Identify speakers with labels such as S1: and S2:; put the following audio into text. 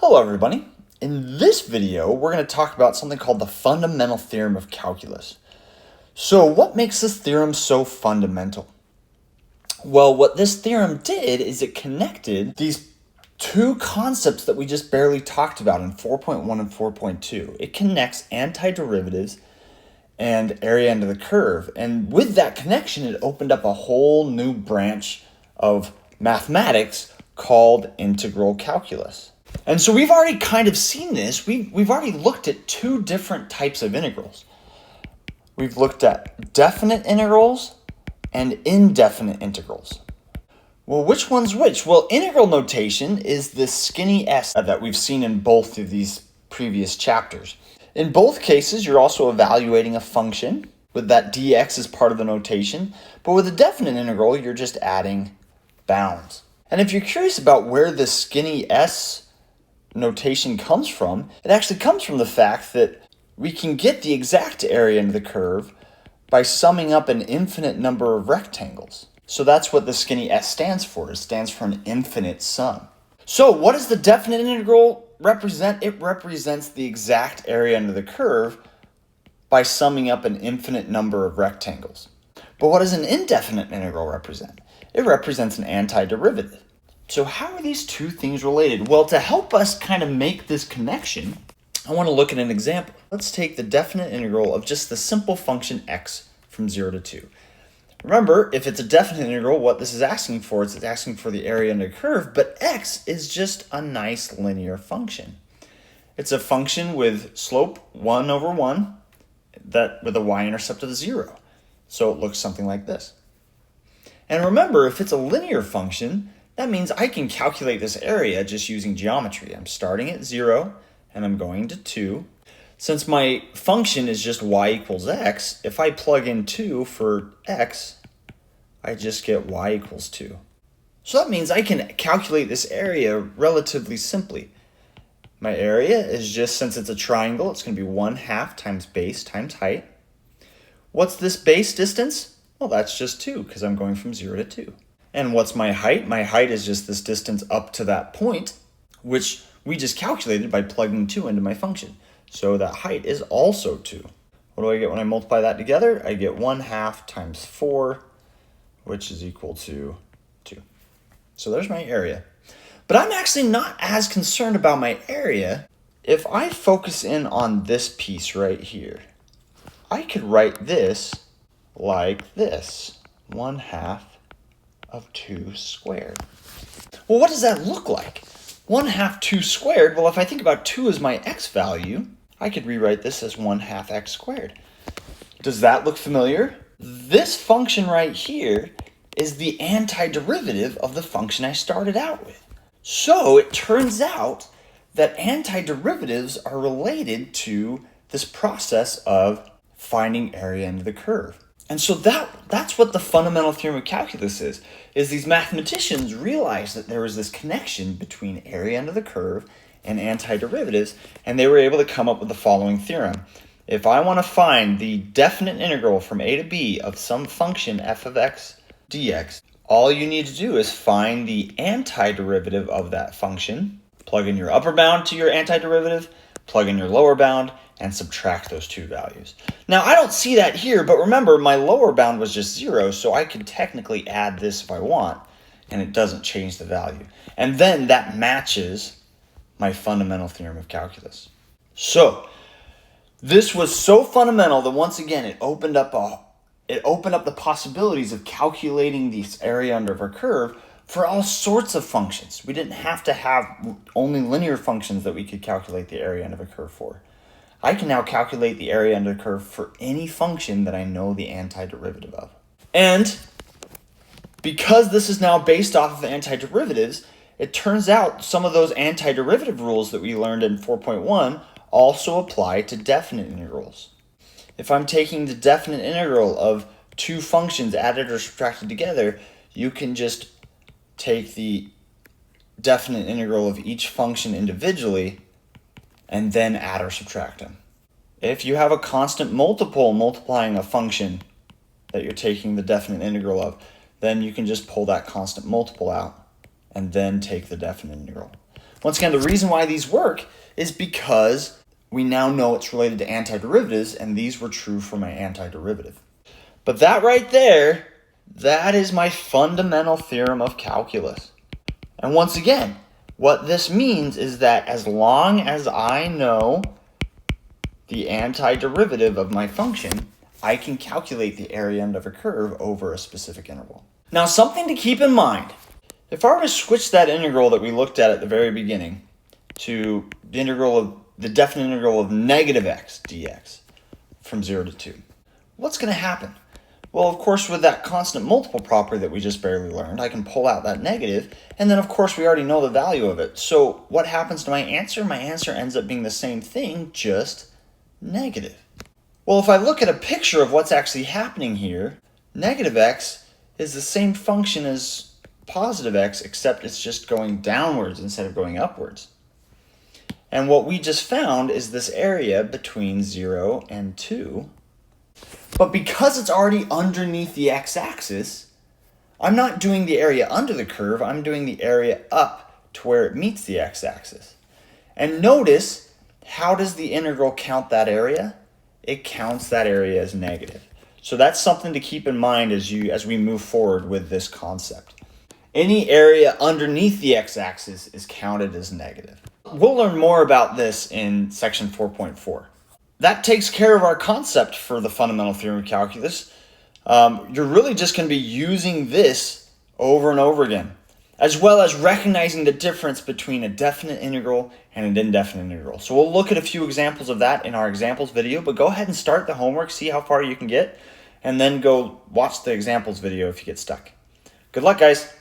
S1: Hello everybody. In this video, we're going to talk about something called the fundamental theorem of calculus. So what makes this theorem so fundamental? Well, what this theorem did is it connected these two concepts that we just barely talked about in 4.1 and 4.2. It connects antiderivatives and area under the curve. And with that connection, it opened up a whole new branch of mathematics called integral calculus. And so we've already kind of seen this. We've already looked at two different types of integrals. We've looked at definite integrals and indefinite integrals. Well, which one's which? Well, integral notation is this skinny s that we've seen in both of these previous chapters. In both cases, you're also evaluating a function with that dx as part of the notation. But with a definite integral, you're just adding bounds. And if you're curious about where this skinny s notation comes from, it actually comes from the fact that we can get the exact area under the curve by summing up an infinite number of rectangles. So that's what the skinny s stands for. It stands for an infinite sum. So what does the definite integral represent? It represents the exact area under the curve by summing up an infinite number of rectangles. But what does an indefinite integral represent? It represents an antiderivative. So how are these two things related? Well, to help us kind of make this connection, I want to look at an example. Let's take the definite integral of just the simple function x from 0 to 2. Remember, if it's a definite integral, what this is asking for is it's asking for the area under the curve, but x is just a nice linear function. It's a function with slope 1 over 1 with a y-intercept of 0. So it looks something like this. And remember, if it's a linear function, that means I can calculate this area just using geometry. I'm starting at 0 and I'm going to 2. Since my function is just y equals x, if I plug in 2 for x, I just get y equals 2. So that means I can calculate this area relatively simply. My area is just, since it's a triangle, it's going to be 1/2 times base times height. What's this base distance? Well, that's just 2 because I'm going from 0 to 2. And what's my height? My height is just this distance up to that point, which we just calculated by plugging 2 into my function. So that height is also 2. What do I get when I multiply that together? I get 1/2 times 4, which is equal to 2. So there's my area. But I'm actually not as concerned about my area. If I focus in on this piece right here, I could write this like this, 1/2 of 2 squared. Well, what does that look like? 1/2 2 squared, well, if I think about 2 as my x value, I could rewrite this as 1/2 x squared. Does that look familiar? This function right here is the antiderivative of the function I started out with. So it turns out that antiderivatives are related to this process of finding area under the curve. And so that's what the fundamental theorem of calculus is these mathematicians realized that there was this connection between area under the curve and antiderivatives, and they were able to come up with the following theorem. If I want to find the definite integral from a to b of some function f of x dx, all you need to do is find the antiderivative of that function, plug in your upper bound to your antiderivative, plug in your lower bound, and subtract those two values. Now, I don't see that here, but remember, my lower bound was just 0, so I could technically add this if I want, and it doesn't change the value. And then that matches my fundamental theorem of calculus. So, this was so fundamental that once again, it opened up the possibilities of calculating this area under a curve for all sorts of functions. We didn't have to have only linear functions that we could calculate the area under a curve for. I can now calculate the area under the curve for any function that I know the antiderivative of. And because this is now based off of antiderivatives, it turns out some of those antiderivative rules that we learned in 4.1 also apply to definite integrals. If I'm taking the definite integral of two functions added or subtracted together, you can just take the definite integral of each function individually and then add or subtract them. If you have a constant multiple multiplying a function that you're taking the definite integral of, then you can just pull that constant multiple out and then take the definite integral. Once again, the reason why these work is because we now know it's related to antiderivatives, and these were true for my antiderivative. But that right there, that is my fundamental theorem of calculus. And once again, what this means is that as long as I know the antiderivative of my function, I can calculate the area under the curve over a specific interval. Now, something to keep in mind, if I were to switch that integral that we looked at the very beginning to the definite integral of negative x dx from 0 to 2, what's going to happen? Well, of course, with that constant multiple property that we just barely learned, I can pull out that negative, and then of course we already know the value of it. So what happens to my answer? My answer ends up being the same thing, just negative. Well, if I look at a picture of what's actually happening here, negative x is the same function as positive x, except it's just going downwards instead of going upwards. And what we just found is this area between 0 and 2. But because it's already underneath the x-axis, I'm not doing the area under the curve, I'm doing the area up to where it meets the x-axis. And notice, how does the integral count that area? It counts that area as negative. So that's something to keep in mind as we move forward with this concept. Any area underneath the x-axis is counted as negative. We'll learn more about this in section 4.4. That takes care of our concept for the fundamental theorem of calculus. You're really just going to be using this over and over again, as well as recognizing the difference between a definite integral and an indefinite integral. So we'll look at a few examples of that in our examples video, but go ahead and start the homework, see how far you can get, and then go watch the examples video if you get stuck. Good luck, guys.